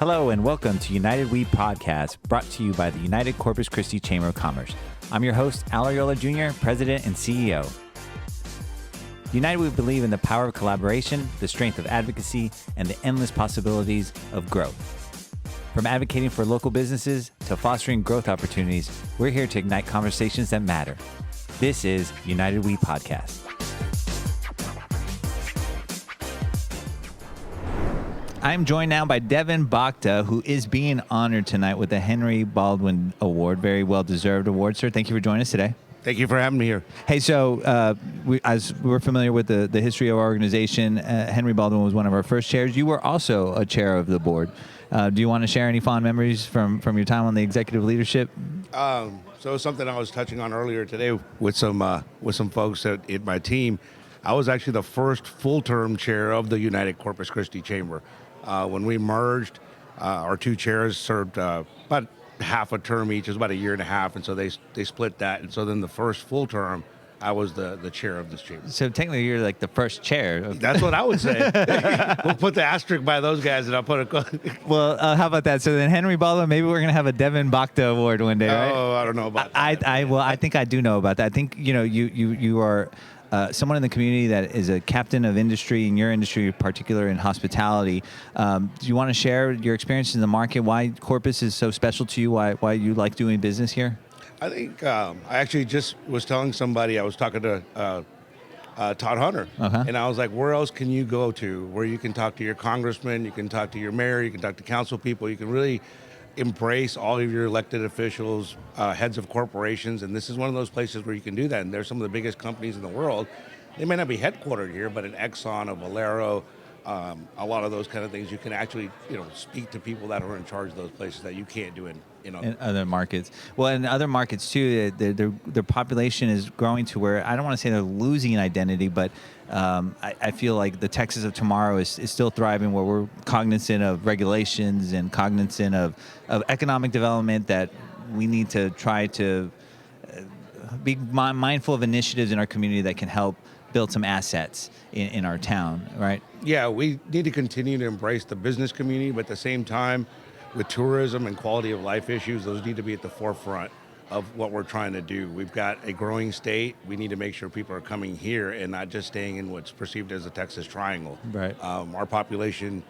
Hello and welcome to United We Podcast, brought to you by the United Corpus Christi Chamber of Commerce. I'm your host, Al Ariola Jr., President and CEO. United We believe in the power of collaboration, the strength of advocacy, and the endless possibilities of growth. From advocating for local businesses to fostering growth opportunities, we're here to ignite conversations that matter. This is United We Podcast. I'm joined now by Devin Bhakta, who is being honored tonight with the Henry Baldwin Award. Very well-deserved award, sir. Thank you for joining us today. Thank you for having me here. Hey, so as we're familiar with the history of our organization, Henry Baldwin was one of our first chairs. You were also a chair of the board. Do you want to share any fond memories from your time on the executive leadership? So something I was touching on earlier today with some folks in my team. I was actually the first full-term chair of the United Corpus Christi Chamber. When we merged, our two chairs served about half a term each. It was about a year and a half, and so they split that. And so then the first full term, I was the chair of this chamber. So technically, you're like the first chair. That's what I would say. We'll put the asterisk by those guys, and I'll put a. Well, how about that? So then Henry Baldwin, maybe we're gonna have a Devin Bhakta Award one day, right? Oh, I don't know about that. I think I do know about that. I think you are. Someone in the community that is a captain of industry in your industry, in particular in hospitality. Do you want to share your experience in the market? Why Corpus is so special to you? Why you like doing business here? I think I actually just was telling somebody, I was talking to Todd Hunter, and I was like, where else can you go to where you can talk to your congressman, you can talk to your mayor, you can talk to council people, you can really embrace all of your elected officials, heads of corporations, and this is one of those places where you can do that. And they're some of the biggest companies in the world. They may not be headquartered here, but an Exxon, a Valero, a lot of those kind of things, you can actually speak to people that are in charge of those places that you can't do in other markets. Well, in other markets too, their population is growing to where I don't want to say they're losing identity, but I feel like the Texas of tomorrow is still thriving, where we're cognizant of regulations and cognizant of economic development, that we need to try to be mindful of initiatives in our community that can help build some assets in our town, right? Yeah, we need to continue to embrace the business community, but at the same time, with tourism and quality of life issues, those need to be at the forefront of what we're trying to do. We've got a growing state. We need to make sure people are coming here and not just staying in what's perceived as the Texas Triangle. Right. Our population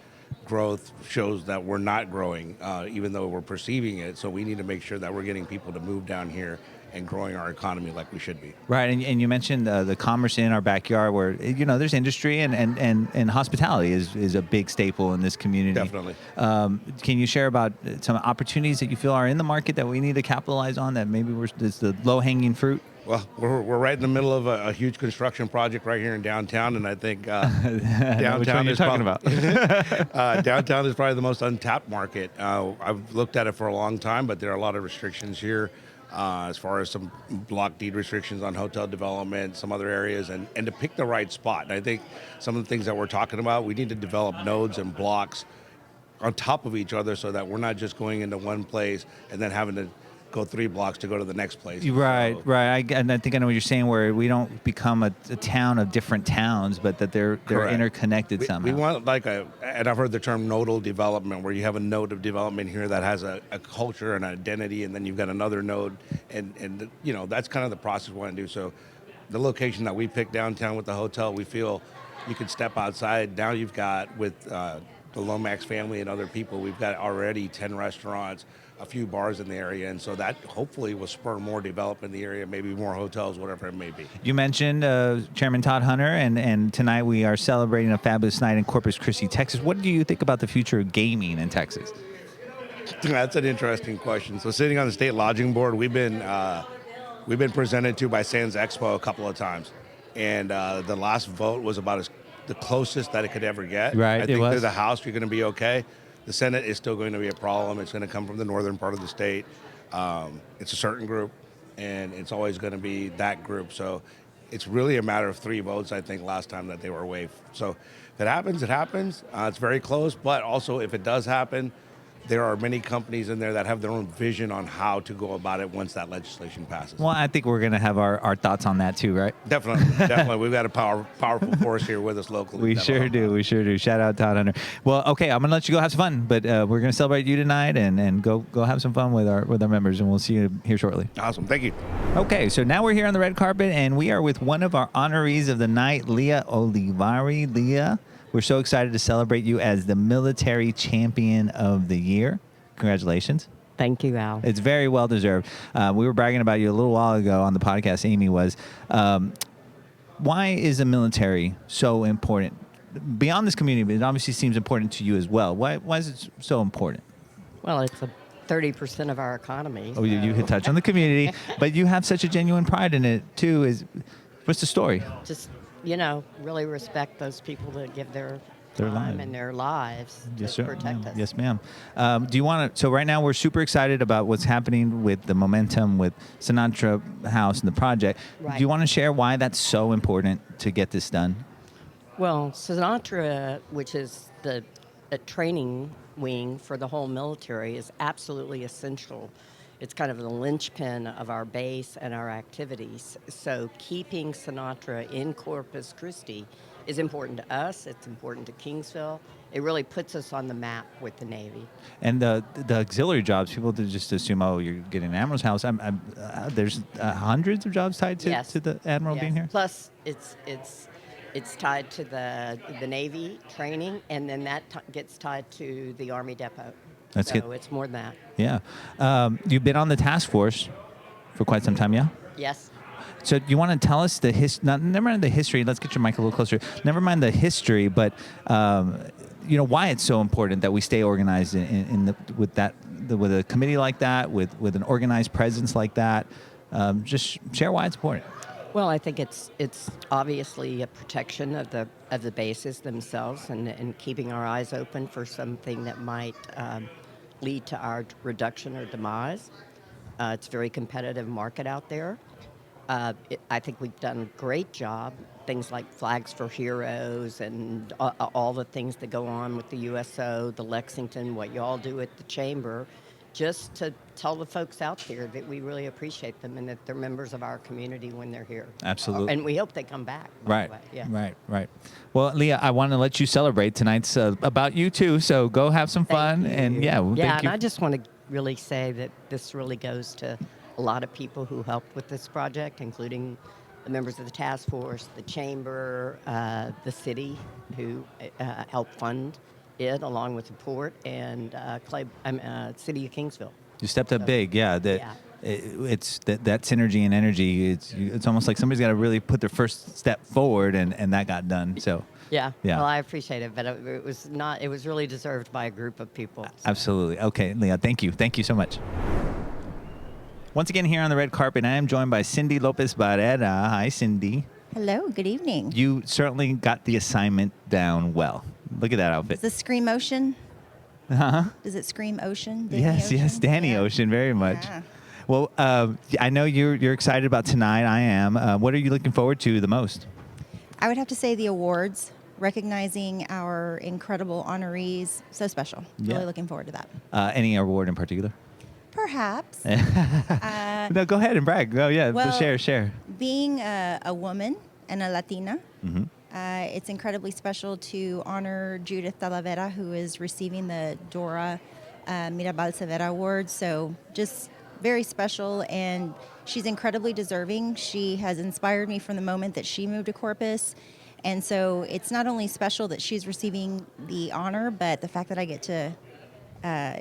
growth shows that we're not growing, even though we're perceiving it. So we need to make sure that we're getting people to move down here and growing our economy like we should be. Right, and you mentioned the commerce in our backyard, where there's industry and hospitality is a big staple in this community. Definitely. Can you share about some opportunities that you feel are in the market that we need to capitalize on, that maybe it's the low-hanging fruit? Well, we're right in the middle of a huge construction project right here in downtown, and I think downtown is downtown is probably the most untapped market. I've looked at it for a long time, but there are a lot of restrictions here. As far as some block deed restrictions on hotel development, some other areas, and to pick the right spot. And I think some of the things that we're talking about, we need to develop nodes and blocks on top of each other so that we're not just going into one place and then having to go 3 blocks to go to the next place. Right. And I think I know what you're saying, where we don't become a town of different towns, but that they're interconnected somehow. We want and I've heard the term nodal development, where you have a node of development here that has a culture and identity, and then you've got another node, and that's kind of the process we want to do. So the location that we picked downtown with the hotel, we feel you could step outside. Now you've got, with the Lomax family and other people, we've got already 10 restaurants, a few bars in the area, and so that hopefully will spur more development in the area, maybe more hotels, whatever it may be. You mentioned Chairman Todd Hunter, and tonight we are celebrating a fabulous night in Corpus Christi, Texas. What do you think about the future of gaming in Texas? That's an interesting question. So sitting on the state lodging board, we've been presented to by Sands Expo a couple of times, and the last vote was about the closest that it could ever get. Right, I think through the House you're going to be okay. The Senate is still going to be a problem. It's going to come from the northern part of the state. It's a certain group, and it's always going to be that group. So it's really a matter of 3 votes, I think, last time that they were waived. So if it happens, it happens. It's very close, but also if it does happen, there are many companies in there that have their own vision on how to go about it once that legislation passes. Well, I think we're going to have our thoughts on that too, right? Definitely. We've got a powerful force here with us locally. We sure do. We sure do. Shout out Todd Hunter. Well, okay, I'm going to let you go have some fun, but we're going to celebrate you tonight and go have some fun with our members, and we'll see you here shortly. Awesome. Thank you. Okay, so now we're here on the red carpet, and we are with one of our honorees of the night, Leah Olivari. Leah, we're so excited to celebrate you as the Military Champion of the Year. Congratulations. Thank you, Al. It's very well deserved. We were bragging about you a little while ago on the podcast, Amy was. Why is the military so important? Beyond this community, but it obviously seems important to you as well. Why is it so important? Well, it's 30% of our economy. Oh, you could touch on the community, but you have such a genuine pride in it, too. What's the story? Just, really respect those people that give their time lives. and their lives to protect us. Yes, ma'am. Do you want to? So right now we're super excited about what's happening with the momentum with Sinatra House and the project. Right. Do you want to share why that's so important to get this done? Well, Sinatra, which is the training wing for the whole military, is absolutely essential. It's kind of the linchpin of our base and our activities. So keeping Sinatra in Corpus Christi is important to us. It's important to Kingsville. It really puts us on the map with the Navy. And the auxiliary jobs, people just assume, oh, you're getting an admiral's house. There's hundreds of jobs tied to the admiral being here. Plus, it's tied to the Navy training, and then that gets tied to the Army depot. That's good. So it's more than that. Yeah. You've been on the task force for quite some time, yeah? Yes. So you want to tell us the never mind the history. Let's get your mic a little closer. Never mind the history, but why it's so important that we stay organized with a committee like that, with an organized presence like that. Just share why it's important. Well, I think it's obviously a protection of the bases themselves, and keeping our eyes open for something that might lead to our reduction or demise. It's a very competitive market out there. I think we've done a great job. Things like Flags for Heroes and all the things that go on with the USO, the Lexington, what you all do at the Chamber, just to tell the folks out there that we really appreciate them and that they're members of our community when they're here. Absolutely. And we hope they come back. Right. Yeah. Right. Well, Leah, I want to let you celebrate. Tonight's about you too, so go have some fun. Thank you. And and I just want to really say that this really goes to a lot of people who helped with this project, including the members of the task force, the chamber, the city, who helped fund it, along with the port and City of Kingsville. You stepped up big, yeah. It's that synergy and energy. It's almost like somebody's got to really put their first step forward, and that got done. So yeah. Well, I appreciate it, but it was really deserved by a group of people. So. Absolutely. Okay, Leah, thank you so much. Once again, here on the red carpet, I am joined by Cindy Lopez Barrera. Hi, Cindy. Hello, good evening. You certainly got the assignment down well. Look at that outfit. Does this scream ocean? Uh-huh. Does it scream ocean? Yes, Danny Ocean, very much. Yeah. Well, I know you're excited about tonight. I am. What are you looking forward to the most? I would have to say the awards, recognizing our incredible honorees. So special. Yeah. Really looking forward to that. Any award in particular? Perhaps. No, go ahead and brag. Oh, yeah, well, share. Being a woman and a Latina, Mm-hmm. it's incredibly special to honor Judith Talavera, who is receiving the Dora Mirabal Severa Award. So just very special, and she's incredibly deserving. She has inspired me from the moment that she moved to Corpus. And so it's not only special that she's receiving the honor, but the fact that I get to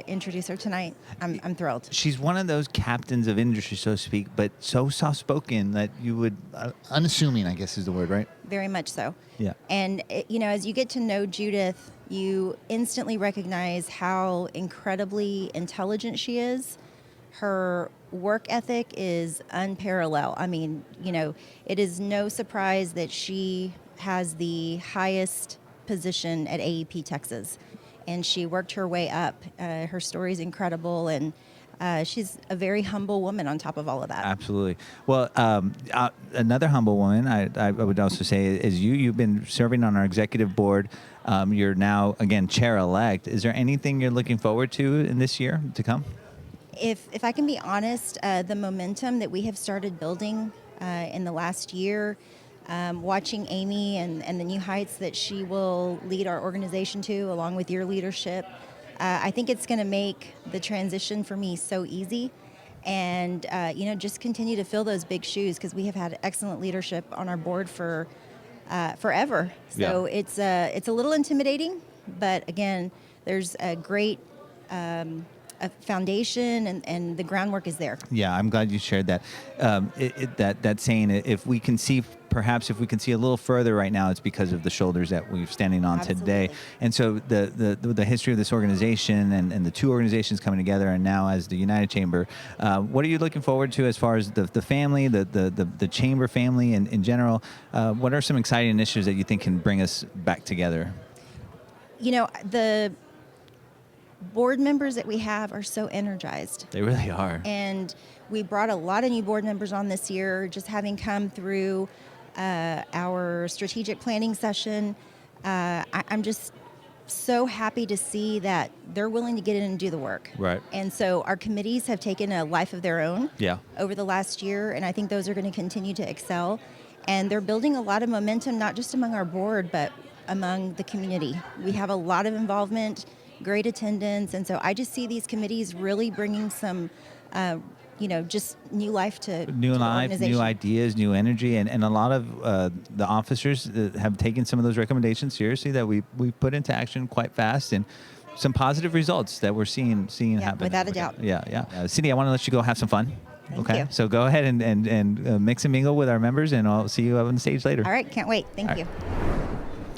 introduce her tonight, I'm thrilled. She's one of those captains of industry, so to speak, but so soft-spoken that you would, unassuming, I guess is the word, right? Very much so. Yeah. And, as you get to know Judith, you instantly recognize how incredibly intelligent she is. Her work ethic is unparalleled. I mean, it is no surprise that she has the highest position at AEP Texas. And she worked her way up. Her story is incredible, and she's a very humble woman on top of all of that. Absolutely. Well, another humble woman, I would also say, is you. You've been serving on our executive board. You're now, again, chair-elect. Is there anything you're looking forward to in this year to come? If I can be honest, the momentum that we have started building in the last year, watching Amy and the new heights that she will lead our organization to, along with your leadership, I think it's going to make the transition for me so easy. And, just continue to fill those big shoes, because we have had excellent leadership on our board for forever. So it's a little intimidating, but again, there's a great a foundation, and the groundwork is there. Yeah, I'm glad you shared that. That saying, if we can see a little further right now, it's because of the shoulders that we're standing on today. And so the history of this organization and the two organizations coming together, and now as the United Chamber, what are you looking forward to as far as the family, the chamber family in general? What are some exciting initiatives that you think can bring us back together? The board members that we have are so energized. They really are. And we brought a lot of new board members on this year, just having come through our strategic planning session. I'm just so happy to see that they're willing to get in and do the work. Right. And so our committees have taken a life of their own over the last year, and I think those are going to continue to excel. And they're building a lot of momentum, not just among our board, but among the community. We have a lot of involvement, great attendance, and so I just see these committees really bringing some, just new life to the organization. New ideas, new energy, and a lot of the officers have taken some of those recommendations seriously that we put into action quite fast, and some positive results that we're seeing happen. Without a doubt. Yeah. Cindy, I want to let you go have some fun. Thank you. So go ahead and mix and mingle with our members, and I'll see you up on the stage later. All right, can't wait. Thank you.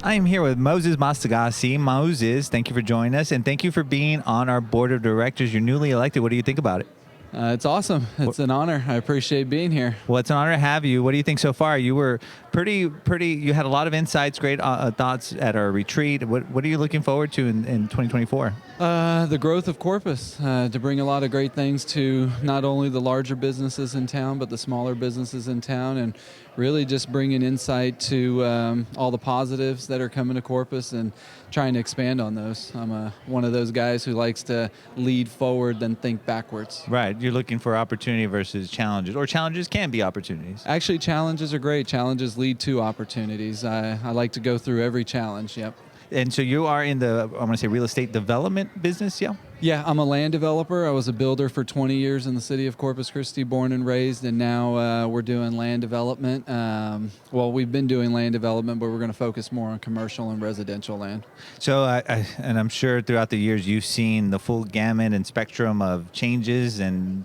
I am here with Moses Mastagasi. Moses, thank you for joining us, and thank you for being on our board of directors. You're newly elected. What do you think about it? It's awesome. It's an honor. I appreciate being here. Well, it's an honor to have you. What do you think so far? You were pretty. You had a lot of insights, great thoughts at our retreat. What are you looking forward to in 2024? The growth of Corpus, to bring a lot of great things to not only the larger businesses in town, but the smaller businesses in town, and really just bringing insight to all the positives that are coming to Corpus and trying to expand on those. I'm one of those guys who likes to lead forward, then think backwards. Right. You're looking for opportunity versus challenges, or challenges can be opportunities. Actually, challenges are great. Challenges lead to opportunities. I like to go through every challenge. Yep. And so you are in the, I want to say, real estate development business, yeah? Yeah, I'm a land developer. I was a builder for 20 years in the city of Corpus Christi, born and raised, and now we're doing land development. We've been doing land development, but we're going to focus more on commercial and residential land. So, and I'm sure throughout the years you've seen the full gamut and spectrum of changes and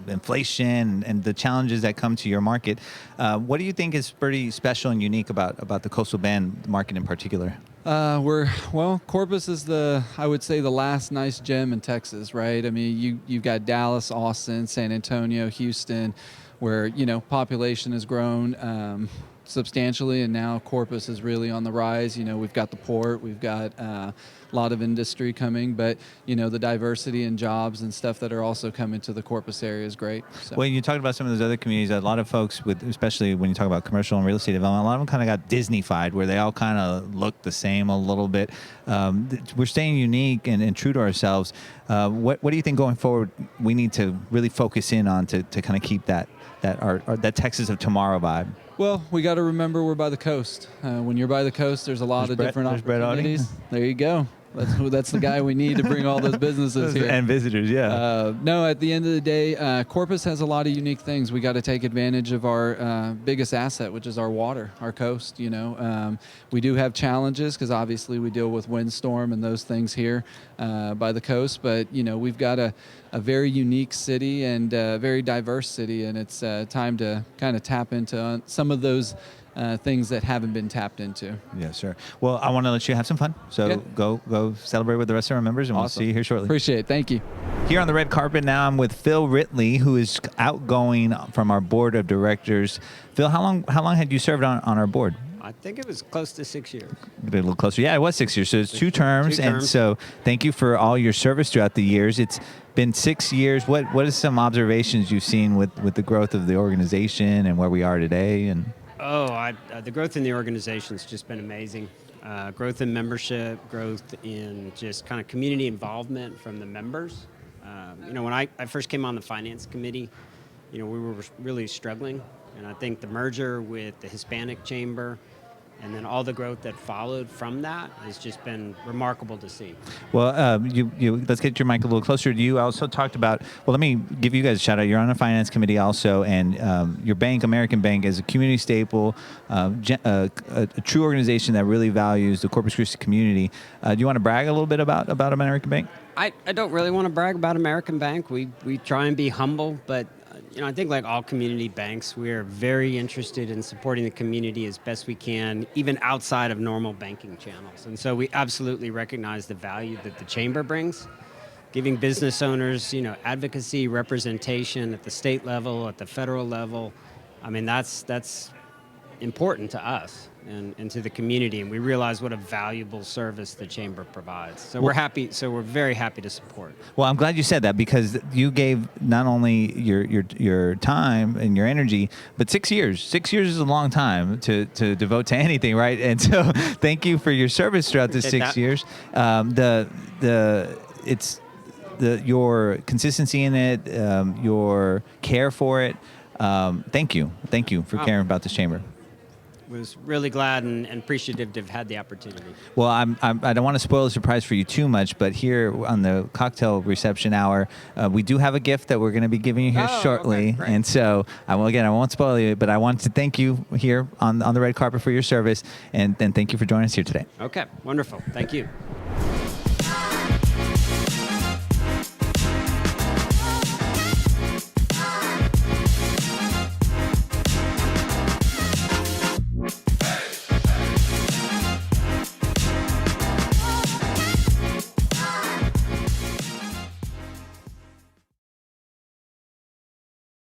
inflation and the challenges that come to your market. What do you think is pretty special and unique about the Coastal Bend market in particular? Corpus is I would say the last nice gem in Texas, right? I mean, you've got Dallas, Austin, San Antonio, Houston, where, population has grown substantially, and now Corpus is really on the rise. We've got the port, we've got a lot of industry coming, but the diversity in jobs and stuff that are also coming to the Corpus area is great. So. Well, you talked about some of those other communities. A lot of folks, especially when you talk about commercial and real estate development, a lot of them kind of got Disney-fied, where they all kind of look the same a little bit. We're staying unique and true to ourselves. What do you think going forward we need to really focus in on to kind of keep that Texas of tomorrow vibe? Well, we got to remember we're by the coast. When you're by the coast, there's a lot of different opportunities. There you go. That's the guy we need to bring all those businesses here. And visitors, yeah. No, at the end of the day, Corpus has a lot of unique things. We got to take advantage of our biggest asset, which is our water, our coast. We do have challenges because obviously we deal with windstorm and those things here by the coast. But, we've got a very unique city and a very diverse city, and it's time to kind of tap into some of those things that haven't been tapped into. Yes, sir. Well, I want to let you have some fun. So go celebrate with the rest of our members, and Awesome. We'll see you here shortly. Appreciate it. Thank you. Here on the red carpet now, I'm with Phil Ritley, who is outgoing from our board of directors. Phil, how long had you served on our board? I think it was close to 6 years. A little closer. Yeah, it was 6 years. So it's 2 terms. Two And terms. so thank you for all your service throughout the years. It's been 6 years. What are some observations you've seen with the growth of the organization and where we are today? And The growth in the organization's just been amazing. Growth in membership, growth in just kind of community involvement from the members. When I first came on the finance committee, we were really struggling. And I think the merger with the Hispanic Chamber and then all the growth that followed from that has just been remarkable to see. Well, you let's get your mic a little closer. You also talked about, well, let me give you guys a shout out. You're on the finance committee also, and your bank, American Bank, is a community staple, a true organization that really values the Corpus Christi community. Do you want to brag a little bit about American Bank? I don't really want to brag about American Bank. We try and be humble, but I think like all community banks, we are very interested in supporting the community as best we can, even outside of normal banking channels. And so we absolutely recognize the value that the chamber brings, giving business owners, advocacy, representation at the state level, at the federal level. I mean, that's important to us and to the community, and we realize what a valuable service the chamber provides. So we're happy. So we're very happy to support. Well, I'm glad you said that, because you gave not only your time and your energy, but 6 years. 6 years is a long time to devote to anything, right? And so, thank you for your service throughout this 6 years. Your consistency in it, your care for it. Thank you for caring about this chamber. Was really glad and appreciative to have had the opportunity. Well, I don't want to spoil the surprise for you too much, but here on the cocktail reception hour, we do have a gift that we're going to be giving you here shortly. Okay, great. And so, I won't spoil you, but I want to thank you here on the red carpet for your service, and thank you for joining us here today. Okay, wonderful. Thank you.